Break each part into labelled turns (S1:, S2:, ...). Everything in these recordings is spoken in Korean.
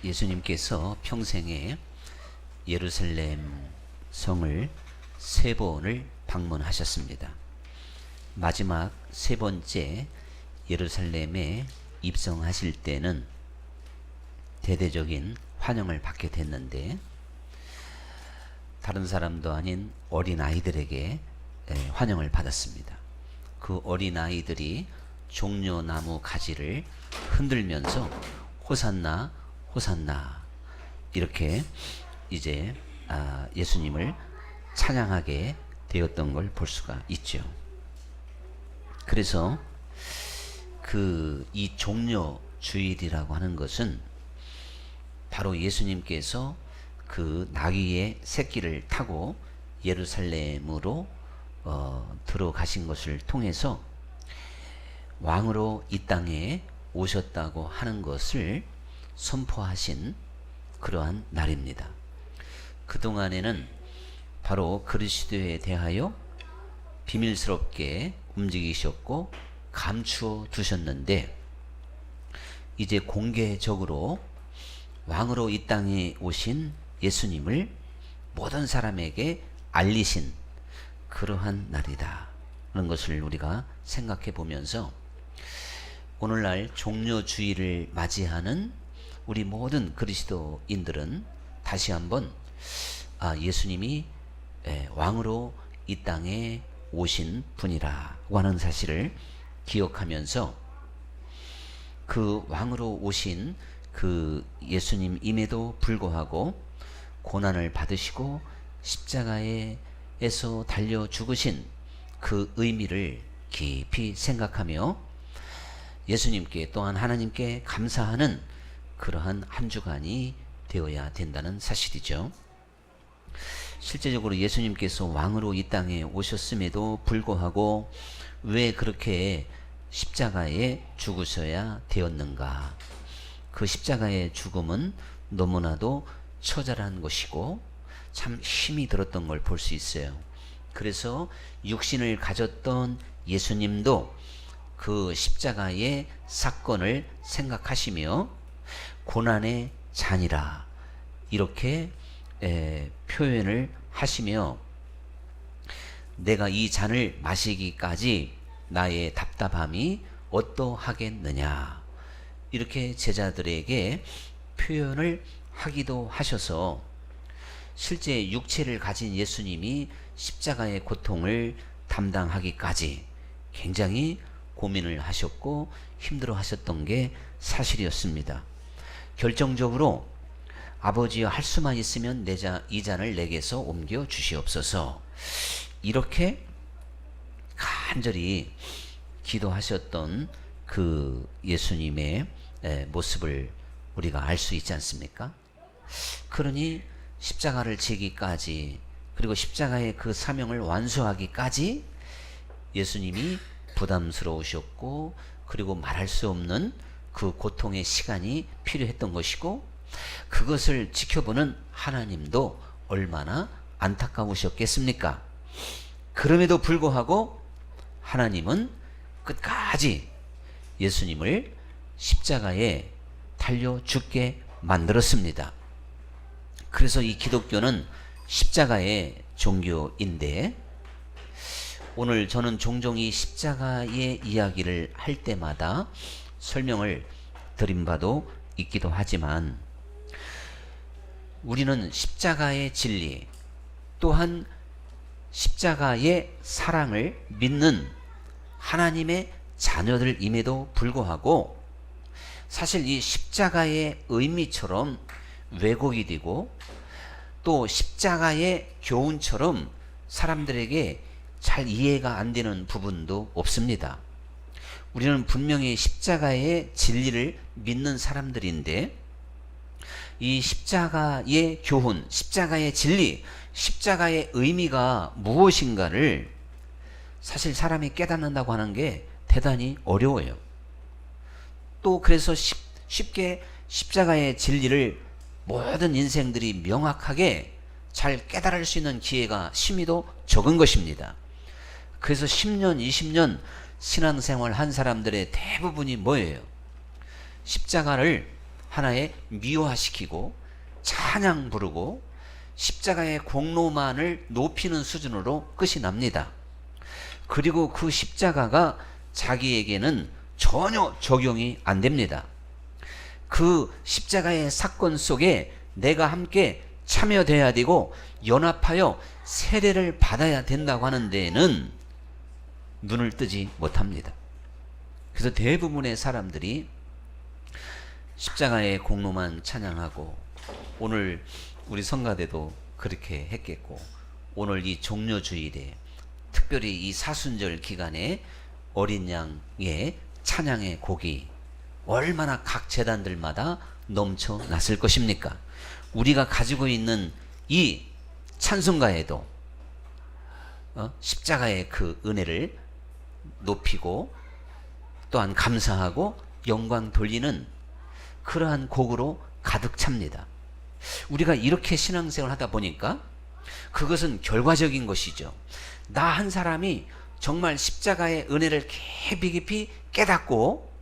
S1: 예수님께서 평생에 예루살렘 성을 3번을 방문하셨습니다. 마지막 3번째 예루살렘에 입성하실 때는 대대적인 환영을 받게 됐는데, 다른 사람도 아닌 어린아이들에게 환영을 받았습니다. 그 어린아이들이 종려나무 가지를 흔들면서 호산나 호산나 이렇게 이제 예수님을 찬양하게 되었던 걸 볼 수가 있죠. 그래서 이 종려 주일이라고 하는 것은 바로 예수님께서 그 나귀의 새끼를 타고 예루살렘으로 들어가신 것을 통해서 왕으로 이 땅에 오셨다고 하는 것을 선포하신 그러한 날입니다. 그동안에는 바로 그리스도에 대하여 비밀스럽게 움직이셨고 감추어 두셨는데, 이제 공개적으로 왕으로 이 땅에 오신 예수님을 모든 사람에게 알리신 그러한 날이다 하는 것을 우리가 생각해 보면서, 오늘날 종려주의를 맞이하는 우리 모든 그리스도인들은 다시 한번 예수님이 왕으로 이 땅에 오신 분이라고 하는 사실을 기억하면서, 그 왕으로 오신 그 예수님임에도 불구하고 고난을 받으시고 십자가에서 달려 죽으신 그 의미를 깊이 생각하며 예수님께 또한 하나님께 감사하는 그러한 한 주간이 되어야 된다는 사실이죠. 실제적으로 예수님께서 왕으로 이 땅에 오셨음에도 불구하고 왜 그렇게 십자가에 죽으셔야 되었는가? 그 십자가의 죽음은 너무나도 처절한 것이고 참 힘이 들었던 걸 볼 수 있어요. 그래서 육신을 가졌던 예수님도 그 십자가의 사건을 생각하시며 고난의 잔이라 이렇게 표현을 하시며, 내가 이 잔을 마시기까지 나의 답답함이 어떠하겠느냐 이렇게 제자들에게 표현을 하기도 하셔서, 실제 육체를 가진 예수님이 십자가의 고통을 담당하기까지 굉장히 고민을 하셨고 힘들어 하셨던 게 사실이었습니다. 결정적으로 아버지여 할 수만 있으면 이 잔을 내게서 옮겨 주시옵소서, 이렇게 간절히 기도하셨던 그 예수님의 모습을 우리가 알 수 있지 않습니까? 그러니 십자가를 지기까지, 그리고 십자가의 그 사명을 완수하기까지 예수님이 부담스러우셨고, 그리고 말할 수 없는 그 고통의 시간이 필요했던 것이고, 그것을 지켜보는 하나님도 얼마나 안타까우셨겠습니까? 그럼에도 불구하고 하나님은 끝까지 예수님을 십자가에 달려 죽게 만들었습니다. 그래서 이 기독교는 십자가의 종교인데, 오늘 저는 종종 이 십자가의 이야기를 할 때마다 설명을 드린 바도 있기도 하지만, 우리는 십자가의 진리 또한 십자가의 사랑을 믿는 하나님의 자녀들임에도 불구하고, 사실 이 십자가의 의미처럼 왜곡이 되고 또 십자가의 교훈처럼 사람들에게 잘 이해가 안 되는 부분도 없습니다. 우리는 분명히 십자가의 진리를 믿는 사람들인데, 이 십자가의 교훈, 십자가의 진리, 십자가의 의미가 무엇인가를 사실 사람이 깨닫는다고 하는 게 대단히 어려워요. 또 그래서 쉽게 십자가의 진리를 모든 인생들이 명확하게 잘 깨달을 수 있는 기회가 심히도 적은 것입니다. 그래서 10년, 20년 신앙생활 한 사람들의 대부분이 뭐예요? 십자가를 하나의 미화시키고 찬양 부르고 십자가의 공로만을 높이는 수준으로 끝이 납니다. 그리고 그 십자가가 자기에게는 전혀 적용이 안 됩니다. 그 십자가의 사건 속에 내가 함께 참여돼야 되고 연합하여 세례를 받아야 된다고 하는 데에는 눈을 뜨지 못합니다. 그래서 대부분의 사람들이 십자가의 공로만 찬양하고, 오늘 우리 성가대도 그렇게 했겠고, 오늘 이 종료주일에 특별히 이 사순절 기간에 어린 양의 찬양의 곡이 얼마나 각 재단들마다 넘쳐났을 것입니까? 우리가 가지고 있는 이 찬송가에도 십자가의 그 은혜를 높이고 또한 감사하고 영광 돌리는 그러한 곡으로 가득 찹니다. 우리가 이렇게 신앙생활을 하다 보니까 그것은 결과적인 것이죠. 나 한 사람이 정말 십자가의 은혜를 깊이 깨닫고,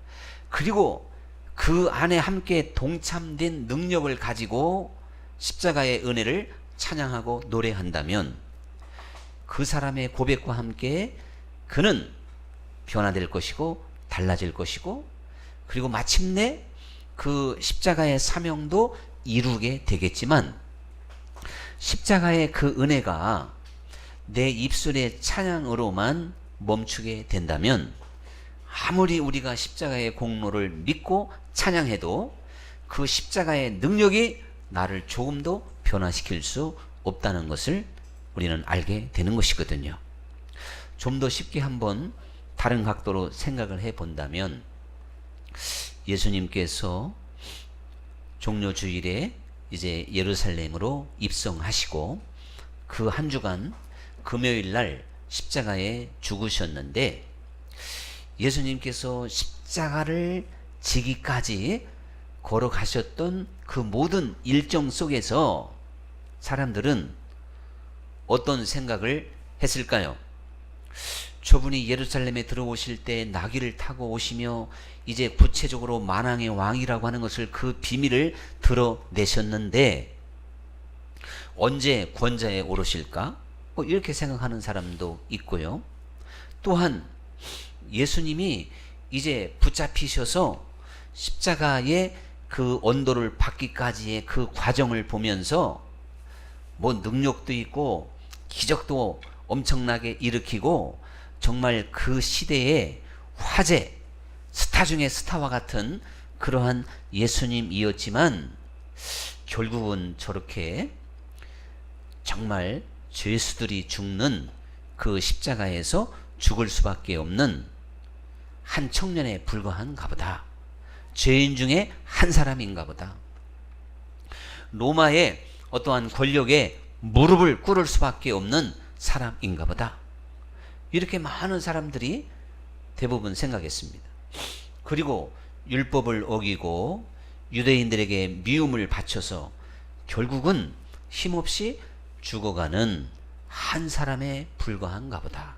S1: 그리고 그 안에 함께 동참된 능력을 가지고 십자가의 은혜를 찬양하고 노래한다면 그 사람의 고백과 함께 그는 변화될 것이고 달라질 것이고, 그리고 마침내 그 십자가의 사명도 이루게 되겠지만, 십자가의 그 은혜가 내 입술의 찬양으로만 멈추게 된다면 아무리 우리가 십자가의 공로를 믿고 찬양해도 그 십자가의 능력이 나를 조금도 변화시킬 수 없다는 것을 우리는 알게 되는 것이거든요. 좀 더 쉽게 한번 다른 각도로 생각을 해 본다면, 예수님께서 종료주일에 이제 예루살렘으로 입성하시고 그 한 주간 금요일 날 십자가에 죽으셨는데, 예수님께서 십자가를 지기까지 걸어가셨던 그 모든 일정 속에서 사람들은 어떤 생각을 했을까요? 저분이 예루살렘에 들어오실 때 나귀를 타고 오시며 이제 구체적으로 만왕의 왕이라고 하는 것을, 그 비밀을 드러내셨는데 언제 권자에 오르실까? 이렇게 생각하는 사람도 있고요. 또한 예수님이 이제 붙잡히셔서 십자가의 그 언도를 받기까지의 그 과정을 보면서 뭐 능력도 있고 기적도 엄청나게 일으키고 정말 그 시대의 화제, 스타 중에 스타와 같은 그러한 예수님이었지만, 결국은 저렇게 정말 죄수들이 죽는 그 십자가에서 죽을 수밖에 없는 한 청년에 불과한가 보다. 죄인 중에 한 사람인가 보다. 로마의 어떠한 권력에 무릎을 꿇을 수밖에 없는 사람인가 보다. 이렇게 많은 사람들이 대부분 생각했습니다. 그리고 율법을 어기고 유대인들에게 미움을 바쳐서 결국은 힘없이 죽어가는 한 사람에 불과한가 보다.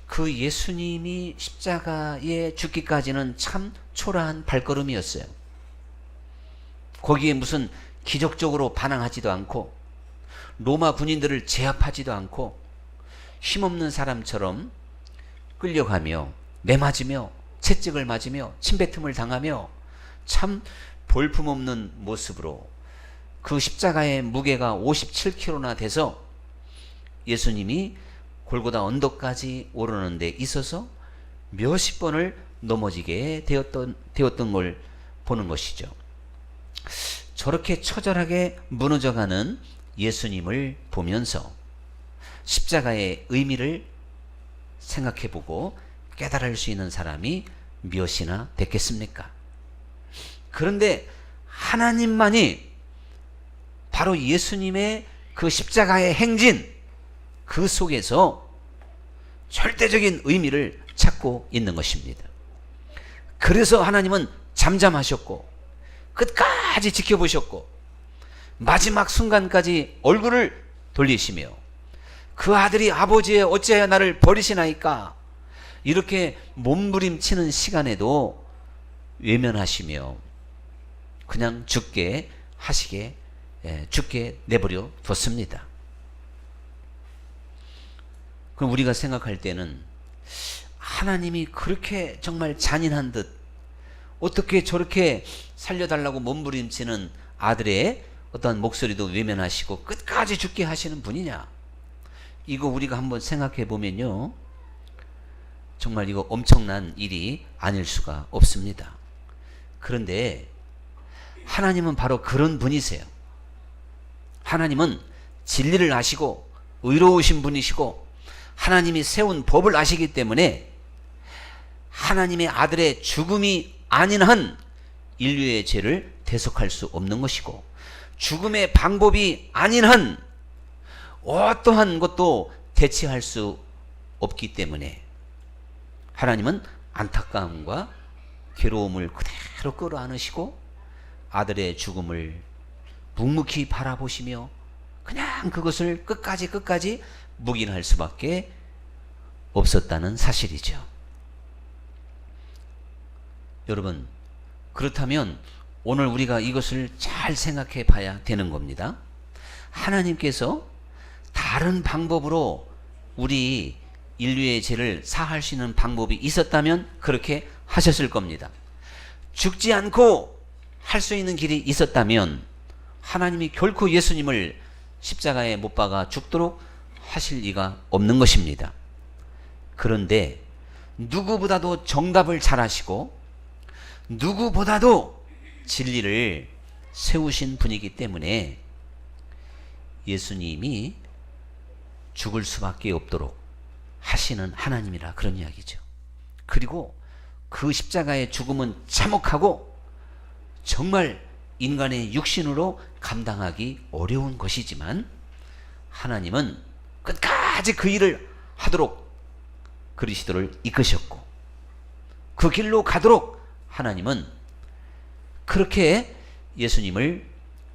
S1: 그 예수님이 십자가에 죽기까지는 참 초라한 발걸음이었어요. 거기에 무슨 기적적으로 반항하지도 않고 로마 군인들을 제압하지도 않고 힘없는 사람처럼 끌려가며 매맞으며 채찍을 맞으며 침뱉음을 당하며 참 볼품없는 모습으로 그 십자가의 무게가 57kg나 돼서 예수님이 골고다 언덕까지 오르는 데 있어서 몇십 번을 넘어지게 되었던 걸 보는 것이죠. 저렇게 처절하게 무너져가는 예수님을 보면서 십자가의 의미를 생각해보고 깨달을 수 있는 사람이 몇이나 됐겠습니까? 그런데 하나님만이 바로 예수님의 그 십자가의 행진, 그 속에서 절대적인 의미를 찾고 있는 것입니다. 그래서 하나님은 잠잠하셨고 끝까지 지켜보셨고 마지막 순간까지 얼굴을 돌리시며 그 아들이 아버지의 어찌하여 나를 버리시나이까 이렇게 몸부림치는 시간에도 외면하시며 그냥 죽게 내버려 뒀습니다. 그럼 우리가 생각할 때는 하나님이 그렇게 정말 잔인한 듯 어떻게 저렇게 살려달라고 몸부림치는 아들의 어떤 목소리도 외면하시고 끝까지 죽게 하시는 분이냐? 이거 우리가 한번 생각해 보면요, 정말 이거 엄청난 일이 아닐 수가 없습니다. 그런데 하나님은 바로 그런 분이세요. 하나님은 진리를 아시고 의로우신 분이시고 하나님이 세운 법을 아시기 때문에 하나님의 아들의 죽음이 아닌 한 인류의 죄를 대속할 수 없는 것이고, 죽음의 방법이 아닌 한 어떠한 것도 대체할 수 없기 때문에 하나님은 안타까움과 괴로움을 그대로 끌어안으시고 아들의 죽음을 묵묵히 바라보시며 그냥 그것을 끝까지 묵인할 수밖에 없었다는 사실이죠. 여러분, 그렇다면 오늘 우리가 이것을 잘 생각해 봐야 되는 겁니다. 하나님께서 다른 방법으로 우리 인류의 죄를 사할 수 있는 방법이 있었다면 그렇게 하셨을 겁니다. 죽지 않고 할 수 있는 길이 있었다면 하나님이 결코 예수님을 십자가에 못 박아 죽도록 하실 리가 없는 것입니다. 그런데 누구보다도 정답을 잘 아시고 누구보다도 진리를 세우신 분이기 때문에 예수님이 죽을 수밖에 없도록 하시는 하나님이라 그런 이야기죠. 그리고 그 십자가의 죽음은 참혹하고 정말 인간의 육신으로 감당하기 어려운 것이지만 하나님은 끝까지 그 일을 하도록 그리스도를 이끄셨고 그 길로 가도록 하나님은 그렇게 예수님을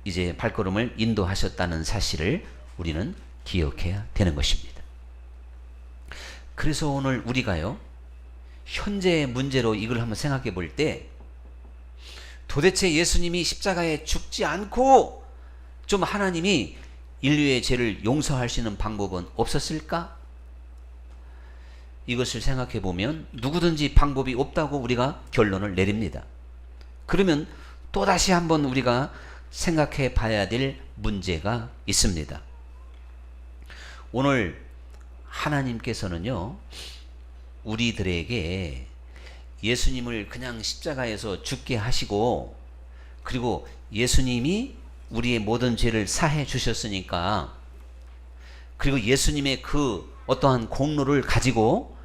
S1: 이제 발걸음을 인도하셨다는 사실을 우리는 기억해야 되는 것입니다. 그래서 오늘 우리가요, 현재의 문제로 이걸 한번 생각해 볼 때 도대체 예수님이 십자가에 죽지 않고 좀 하나님이 인류의 죄를 용서할 수 있는 방법은 없었을까? 이것을 생각해 보면 누구든지 방법이 없다고 우리가 결론을 내립니다. 그러면 또다시 한번 우리가 생각해 봐야 될 문제가 있습니다. 오늘 하나님께서는요, 우리들에게 예수님을 그냥 십자가에서 죽게 하시고 그리고 예수님이 우리의 모든 죄를 사해 주셨으니까 그리고 예수님의 그 어떠한 공로를 가지고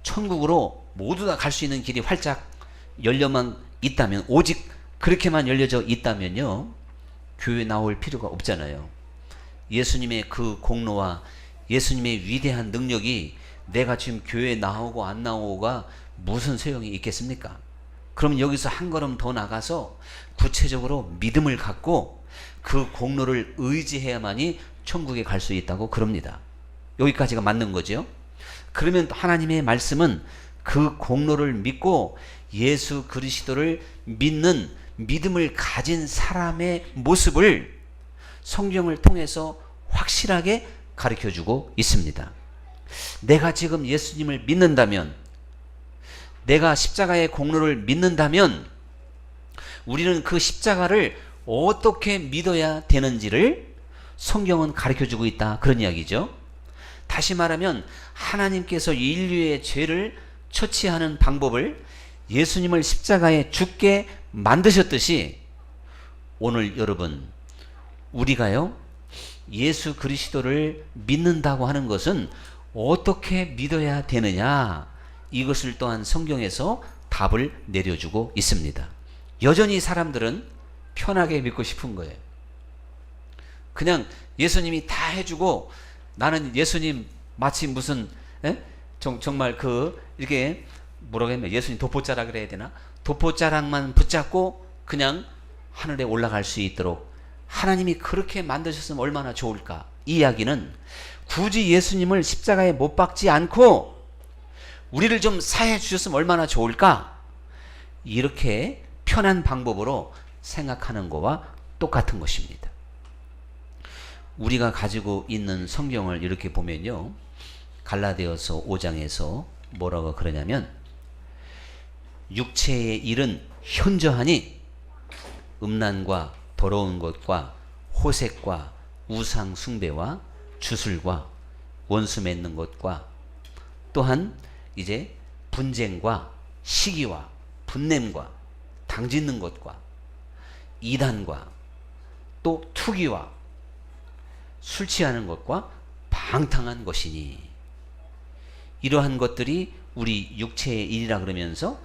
S1: 천국으로 모두 다 갈 수 있는 길이 활짝 열려만 있다면, 오직 그렇게만 열려져 있다면요, 교회 나올 필요가 없잖아요. 예수님의 그 공로와 예수님의 위대한 능력이 내가 지금 교회에 나오고 안 나오고가 무슨 소용이 있겠습니까? 그럼 여기서 한 걸음 더 나가서 구체적으로 믿음을 갖고 그 공로를 의지해야만이 천국에 갈 수 있다고 그럽니다. 여기까지가 맞는 거죠. 그러면 하나님의 말씀은 그 공로를 믿고 예수 그리스도를 믿는 믿음을 가진 사람의 모습을 성경을 통해서 확실하게 가르쳐주고 있습니다. 내가 지금 예수님을 믿는다면, 내가 십자가의 공로를 믿는다면 우리는 그 십자가를 어떻게 믿어야 되는지를 성경은 가르쳐주고 있다, 그런 이야기죠. 다시 말하면 하나님께서 인류의 죄를 처치하는 방법을 예수님을 십자가에 죽게 만드셨듯이 오늘 여러분, 우리가요, 예수 그리스도를 믿는다고 하는 것은 어떻게 믿어야 되느냐, 이것을 또한 성경에서 답을 내려주고 있습니다. 여전히 사람들은 편하게 믿고 싶은 거예요. 그냥 예수님이 다 해주고 나는 예수님 마치 무슨 정말 이렇게 뭐라고 하면 예수님 도포자락 그래야 되나? 도포자락만 붙잡고 그냥 하늘에 올라갈 수 있도록 하나님이 그렇게 만드셨으면 얼마나 좋을까? 이 이야기는 굳이 예수님을 십자가에 못 박지 않고 우리를 좀 사해 주셨으면 얼마나 좋을까? 이렇게 편한 방법으로 생각하는 거와 똑같은 것입니다. 우리가 가지고 있는 성경을 이렇게 보면요, 갈라디아서 5장에서 뭐라고 그러냐면, 육체의 일은 현저하니 음란과 더러운 것과 호색과 우상 숭배와 주술과 원수 맺는 것과 또한 이제 분쟁과 시기와 분냄과 당짓는 것과 이단과 또 투기와 술 취하는 것과 방탕한 것이니, 이러한 것들이 우리 육체의 일이라 그러면서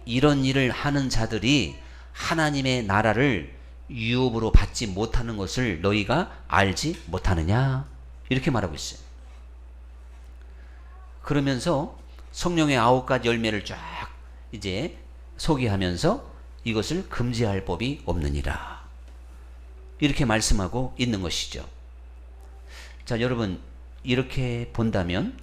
S1: 이런 일을 하는 자들이 하나님의 나라를 유업으로 받지 못하는 것을 너희가 알지 못하느냐, 이렇게 말하고 있어요. 그러면서 성령의 9가지 열매를 쫙 이제 소개하면서 이것을 금지할 법이 없느니라, 이렇게 말씀하고 있는 것이죠. 자, 여러분, 이렇게 본다면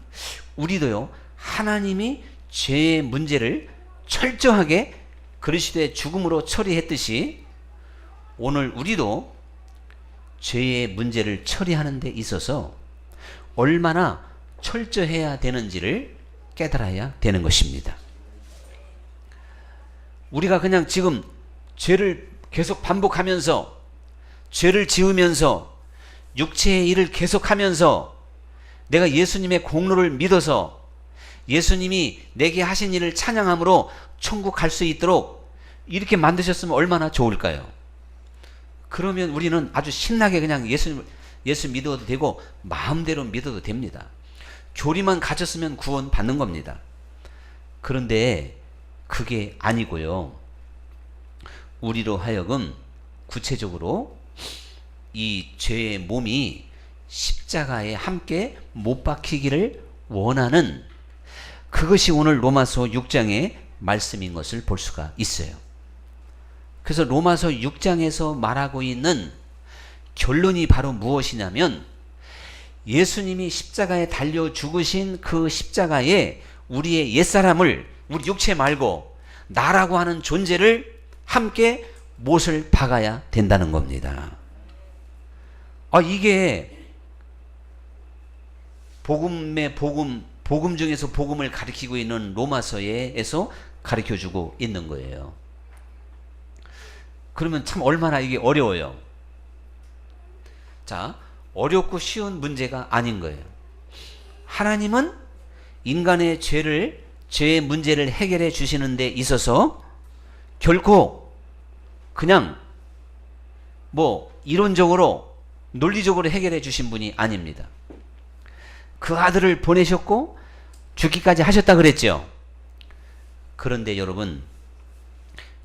S1: 우리도요, 하나님이 죄의 문제를 철저하게 그리스도의 죽음으로 처리했듯이 오늘 우리도 죄의 문제를 처리하는 데 있어서 얼마나 철저해야 되는지를 깨달아야 되는 것입니다. 우리가 그냥 지금 죄를 계속 반복하면서, 죄를 지으면서, 육체의 일을 계속하면서 내가 예수님의 공로를 믿어서 예수님이 내게 하신 일을 찬양함으로 천국 갈 수 있도록 이렇게 만드셨으면 얼마나 좋을까요? 그러면 우리는 아주 신나게 그냥 예수 믿어도 되고 마음대로 믿어도 됩니다. 교리만 가졌으면 구원 받는 겁니다. 그런데 그게 아니고요, 우리로 하여금 구체적으로 이 죄의 몸이 십자가에 함께 못 박히기를 원하는, 그것이 오늘 로마서 6장의 말씀인 것을 볼 수가 있어요. 그래서 로마서 6장에서 말하고 있는 결론이 바로 무엇이냐면, 예수님이 십자가에 달려 죽으신 그 십자가에 우리의 옛사람을, 우리 육체 말고 나라고 하는 못을 함께 못을 박아야 된다는 겁니다. 이게 복음 중에서 복음을 가리키고 있는 로마서에서 가르쳐주고 있는 거예요. 그러면 참 얼마나 이게 어려워요. 자, 어렵고 쉬운 문제가 아닌 거예요. 하나님은 인간의 죄의 문제를 해결해 주시는 데 있어서 결코 그냥 이론적으로 논리적으로 해결해 주신 분이 아닙니다. 그 아들을 보내셨고 죽기까지 하셨다 그랬죠. 그런데 여러분,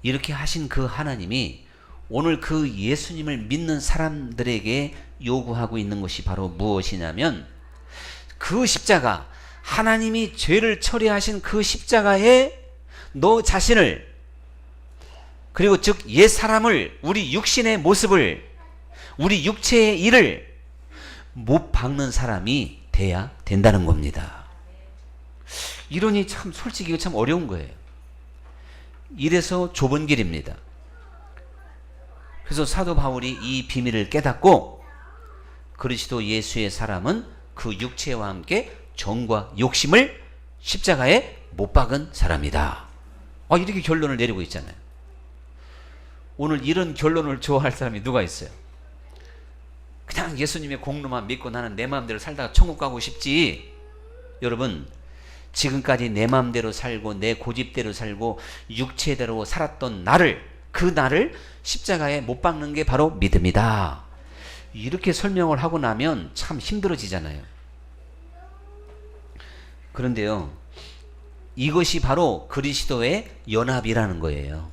S1: 이렇게 하신 그 하나님이 오늘 그 예수님을 믿는 사람들에게 요구하고 있는 것이 바로 무엇이냐면, 그 십자가, 하나님이 죄를 처리하신 그 십자가에 너 자신을, 그리고 즉 옛 사람을, 우리 육신의 모습을, 우리 육체의 일을 못 박는 사람이 돼야 된다는 겁니다. 이론이 참 솔직히 참 어려운 거예요. 이래서 좁은 길입니다. 그래서 사도 바울이 이 비밀을 깨닫고 그리스도 예수의 사람은 그 육체와 함께 정과 욕심을 십자가에 못 박은 사람이다, 이렇게 결론을 내리고 있잖아요. 오늘 이런 결론을 좋아할 사람이 누가 있어요? 그냥 예수님의 공로만 믿고 나는 내 마음대로 살다가 천국 가고 싶지. 여러분, 지금까지 내 마음대로 살고 내 고집대로 살고 육체대로 살았던 그 나를 십자가에 못 박는 게 바로 믿음이다, 이렇게 설명을 하고 나면 참 힘들어지잖아요. 그런데요, 이것이 바로 그리스도의 연합이라는 거예요.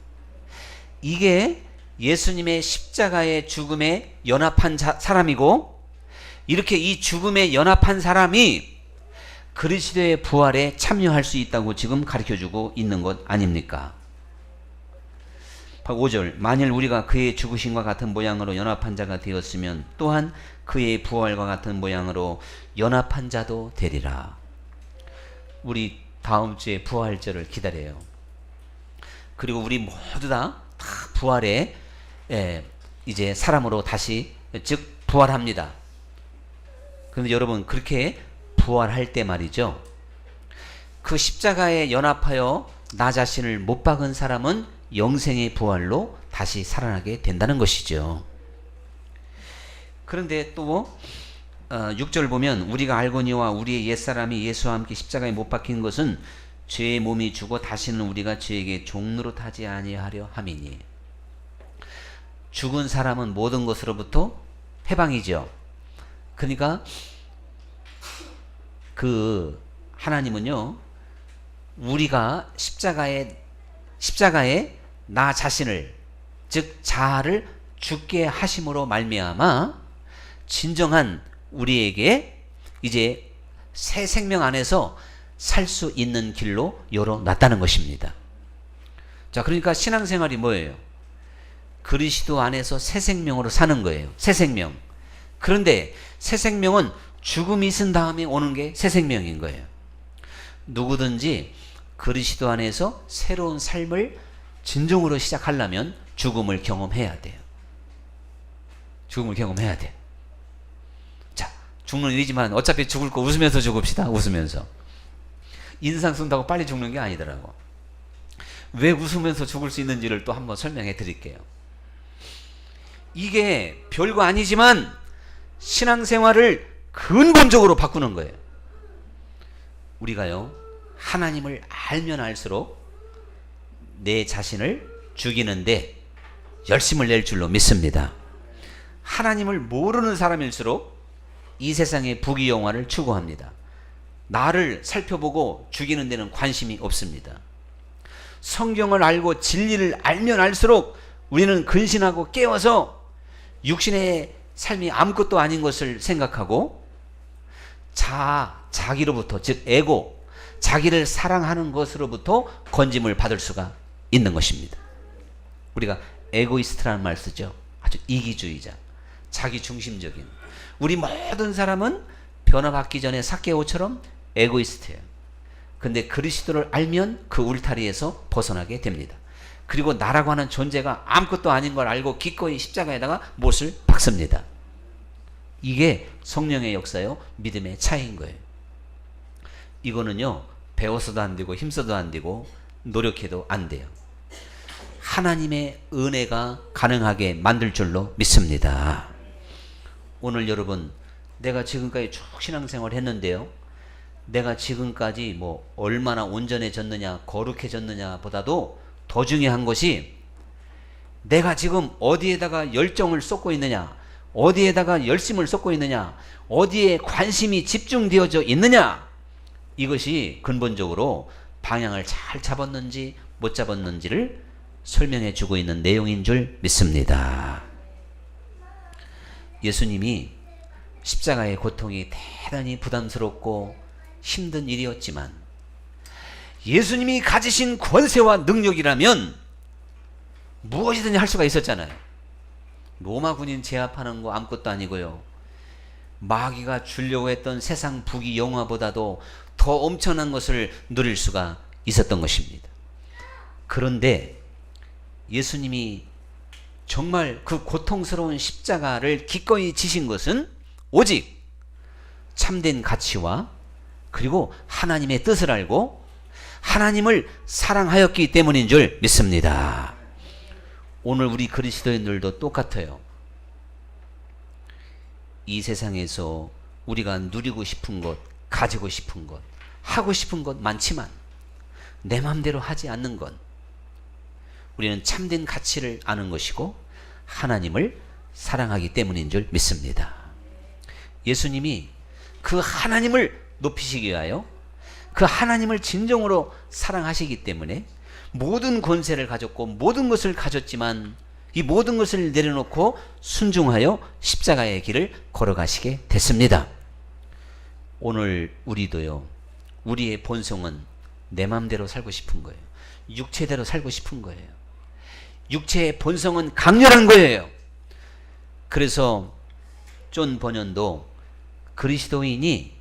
S1: 이게 예수님의 십자가의 죽음에 연합한 사람이고, 이렇게 이 죽음에 연합한 사람이 그리스도의 부활에 참여할 수 있다고 지금 가르쳐주고 있는 것 아닙니까? 5절, 만일 우리가 그의 죽으심과 같은 모양으로 연합한 자가 되었으면 또한 그의 부활과 같은 모양으로 연합한 자도 되리라. 우리 다음 주에 부활절을 기다려요. 그리고 우리 모두 다 부활에 이제 사람으로 다시 즉 부활합니다. 그런데 여러분 그렇게 부활할 때 말이죠. 그 십자가에 연합하여 나 자신을 못 박은 사람은 영생의 부활로 다시 살아나게 된다는 것이죠. 그런데 또 6절 보면 우리가 알거니와 우리의 옛사람이 예수와 함께 십자가에 못 박힌 것은 죄의 몸이 죽어 다시는 우리가 죄에게 종노릇하지 아니하려 함이니. 죽은 사람은 모든 것으로부터 해방이죠. 그러니까 그 하나님은요, 우리가 십자가에 나 자신을 즉 자아를 죽게 하심으로 말미암아 진정한 우리에게 이제 새 생명 안에서 살 수 있는 길로 열어놨다는 것입니다. 자, 그러니까 신앙생활이 뭐예요? 그리스도 안에서 새 생명으로 사는 거예요. 새 생명. 그런데 새 생명은 죽음이 있은 다음에 오는 게 새 생명인 거예요. 누구든지 그리스도 안에서 새로운 삶을 진정으로 시작하려면 죽음을 경험해야 돼요. 죽음을 경험해야 돼. 자, 죽는 일이지만 어차피 죽을 거 웃으면서 죽읍시다. 웃으면서. 인상 쓴다고 빨리 죽는 게 아니더라고. 왜 웃으면서 죽을 수 있는지를 또 한번 설명해 드릴게요. 이게 별거 아니지만 신앙생활을 근본적으로 바꾸는 거예요. 우리가요, 하나님을 알면 알수록 내 자신을 죽이는데 열심을 낼 줄로 믿습니다. 하나님을 모르는 사람일수록 이 세상의 부귀영화를 추구합니다. 나를 살펴보고 죽이는 데는 관심이 없습니다. 성경을 알고 진리를 알면 알수록 우리는 근신하고 깨워서 육신의 삶이 아무것도 아닌 것을 생각하고 자기로부터, 즉 에고, 자기를 사랑하는 것으로부터 건짐을 받을 수가 있는 것입니다. 우리가 에고이스트라는 말 쓰죠. 아주 이기주의자, 자기중심적인. 우리 모든 사람은 변화받기 전에 삭개오처럼 에고이스트예요. 근데 그리스도를 알면 그 울타리에서 벗어나게 됩니다. 그리고 나라고 하는 존재가 아무것도 아닌 걸 알고 기꺼이 십자가에다가 못을 박습니다. 이게 성령의 역사요, 믿음의 차이인 거예요. 이거는요, 배워서도 안 되고 힘써도 안 되고 노력해도 안 돼요. 하나님의 은혜가 가능하게 만들 줄로 믿습니다. 오늘 여러분, 내가 지금까지 쭉 신앙생활 했는데요, 내가 지금까지 뭐 얼마나 온전해졌느냐, 거룩해졌느냐 보다도 더 중요한 것이 내가 지금 어디에다가 열정을 쏟고 있느냐, 어디에다가 열심을 쏟고 있느냐, 어디에 관심이 집중되어져 있느냐, 이것이 근본적으로 방향을 잘 잡았는지 못 잡았는지를 설명해 주고 있는 내용인 줄 믿습니다. 예수님이 십자가의 고통이 대단히 부담스럽고 힘든 일이었지만 예수님이 가지신 권세와 능력이라면 무엇이든지 할 수가 있었잖아요. 로마 군인 제압하는 거 아무것도 아니고요, 마귀가 주려고 했던 세상 부귀 영화보다도 더 엄청난 것을 누릴 수가 있었던 것입니다. 그런데 예수님이 정말 그 고통스러운 십자가를 기꺼이 지신 것은 오직 참된 가치와 그리고 하나님의 뜻을 알고 하나님을 사랑하였기 때문인 줄 믿습니다. 오늘 우리 그리스도인들도 똑같아요. 이 세상에서 우리가 누리고 싶은 것, 가지고 싶은 것, 하고 싶은 것 많지만 내 마음대로 하지 않는 것, 우리는 참된 가치를 아는 것이고 하나님을 사랑하기 때문인 줄 믿습니다. 예수님이 그 하나님을 높이시기 위하여 그 하나님을 진정으로 사랑하시기 때문에 모든 권세를 가졌고 모든 것을 가졌지만 이 모든 것을 내려놓고 순종하여 십자가의 길을 걸어가시게 됐습니다. 오늘 우리도요, 우리의 본성은 내 마음대로 살고 싶은 거예요. 육체대로 살고 싶은 거예요. 육체의 본성은 강렬한 거예요. 그래서 존 버년도 그리스도인이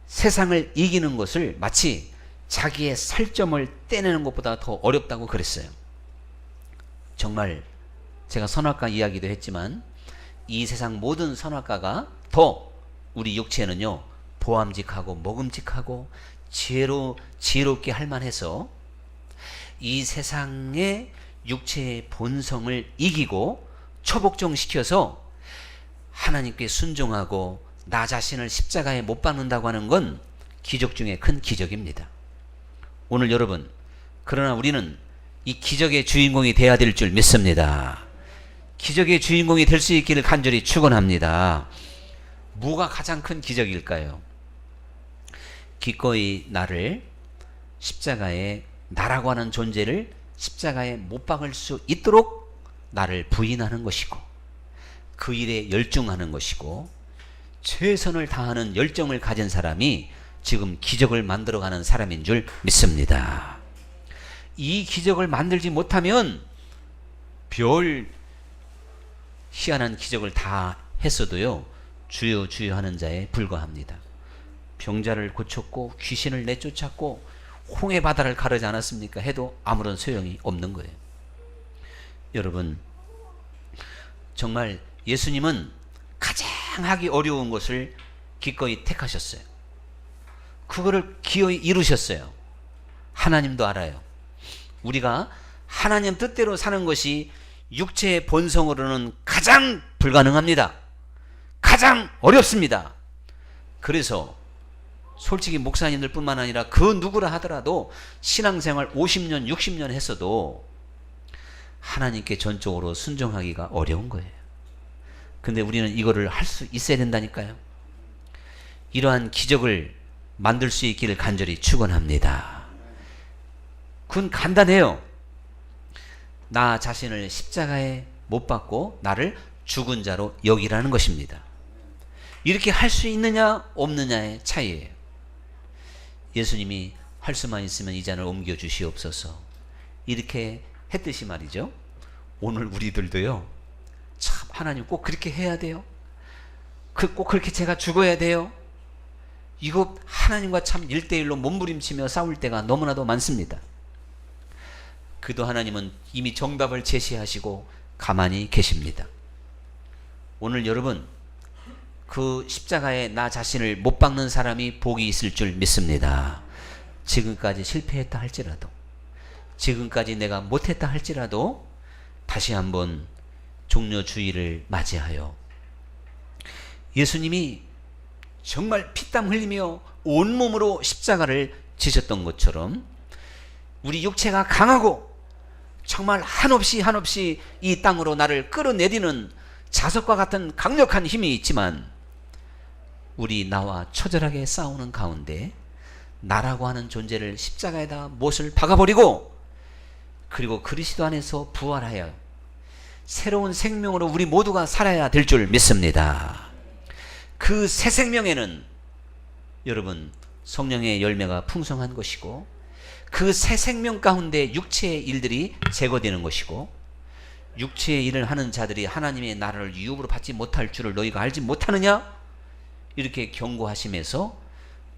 S1: 세상을 이기는 것을 마치 자기의 살점을 떼내는 것보다 더 어렵다고 그랬어요. 정말 제가 선악과 이야기도 했지만 이 세상 모든 선악과가 더 우리 육체는요 보암직하고 먹음직하고 지혜롭게 할 만해서 이 세상의 육체의 본성을 이기고 초복종시켜서 하나님께 순종하고 나 자신을 십자가에 못 박는다고 하는 건 기적 중에 큰 기적입니다. 오늘 여러분, 그러나 우리는 이 기적의 주인공이 되어야 될 줄 믿습니다. 기적의 주인공이 될 수 있기를 간절히 축원합니다. 뭐가 가장 큰 기적일까요? 기꺼이 나를 십자가에, 나라고 하는 존재를 십자가에 못 박을 수 있도록 나를 부인하는 것이고, 그 일에 열중하는 것이고, 최선을 다하는 열정을 가진 사람이 지금 기적을 만들어가는 사람인 줄 믿습니다. 이 기적을 만들지 못하면 별 희한한 기적을 다 했어도요 주여 주여 하는 자에 불과합니다. 병자를 고쳤고 귀신을 내쫓았고 홍해 바다를 가르지 않았습니까? 해도 아무런 소용이 없는 거예요. 여러분, 정말 예수님은 가장 하기 어려운 것을 기꺼이 택하셨어요. 그거를 기어이 이루셨어요. 하나님도 알아요. 우리가 하나님 뜻대로 사는 것이 육체의 본성으로는 가장 불가능합니다. 가장 어렵습니다. 그래서 솔직히 목사님들 뿐만 아니라 그 누구라 하더라도 신앙생활 50년 60년 했어도 하나님께 전적으로 순종하기가 어려운 거예요. 근데 우리는 이거를 할 수 있어야 된다니까요. 이러한 기적을 만들 수 있기를 간절히 축원합니다. 그건 간단해요. 나 자신을 십자가에 못 박고 나를 죽은 자로 여기라는 것입니다. 이렇게 할 수 있느냐 없느냐의 차이예요. 예수님이 할 수만 있으면 이 잔을 옮겨 주시옵소서 이렇게 했듯이 말이죠. 오늘 우리들도요, 참 하나님 꼭 그렇게 해야 돼요? 꼭 그렇게 제가 죽어야 돼요? 이거 하나님과 참 1대1로 몸부림치며 싸울 때가 너무나도 많습니다. 그도 하나님은 이미 정답을 제시하시고 가만히 계십니다. 오늘 여러분, 그 십자가에 나 자신을 못 박는 사람이 복이 있을 줄 믿습니다. 지금까지 실패했다 할지라도, 지금까지 내가 못했다 할지라도 다시 한번 종려주의를 맞이하여 예수님이 정말 피땀 흘리며 온몸으로 십자가를 지셨던 것처럼 우리 육체가 강하고 정말 한없이 이 땅으로 나를 끌어내리는 자석과 같은 강력한 힘이 있지만 우리 나와 처절하게 싸우는 가운데 나라고 하는 못을 십자가에다 못을 박아버리고 그리고 그리스도 안에서 부활하여 새로운 생명으로 우리 모두가 살아야 될 줄 믿습니다. 그 새 생명에는 여러분 성령의 열매가 풍성한 것이고 그 새 생명 가운데 육체의 일들이 제거되는 것이고 육체의 일을 하는 자들이 하나님의 나라를 유업으로 받지 못할 줄을 너희가 알지 못하느냐? 이렇게 경고하시면서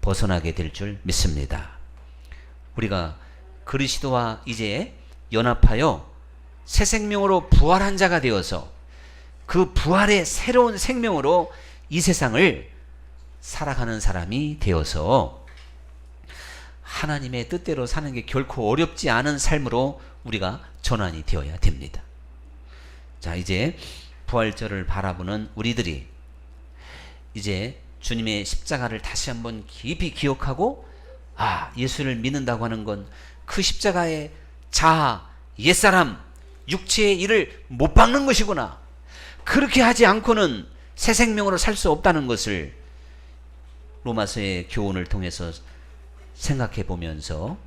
S1: 벗어나게 될 줄 믿습니다. 우리가 그리스도와 이제 연합하여 새 생명으로 부활한 자가 되어서 그 부활의 새로운 생명으로 이 세상을 살아가는 사람이 되어서 하나님의 뜻대로 사는 게 결코 어렵지 않은 삶으로 우리가 전환이 되어야 됩니다. 자, 이제 부활절을 바라보는 우리들이 이제 주님의 십자가를 다시 한번 깊이 기억하고 예수를 믿는다고 하는 건 그 십자가의 자아, 옛사람, 육체의 일을 못 박는 것이구나. 그렇게 하지 않고는 새 생명으로 살 수 없다는 것을 로마서의 교훈을 통해서 생각해 보면서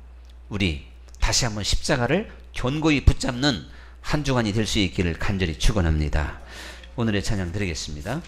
S1: 우리 다시 한번 십자가를 견고히 붙잡는 한 주간이 될 수 있기를 간절히 축원합니다. 오늘의 찬양 드리겠습니다.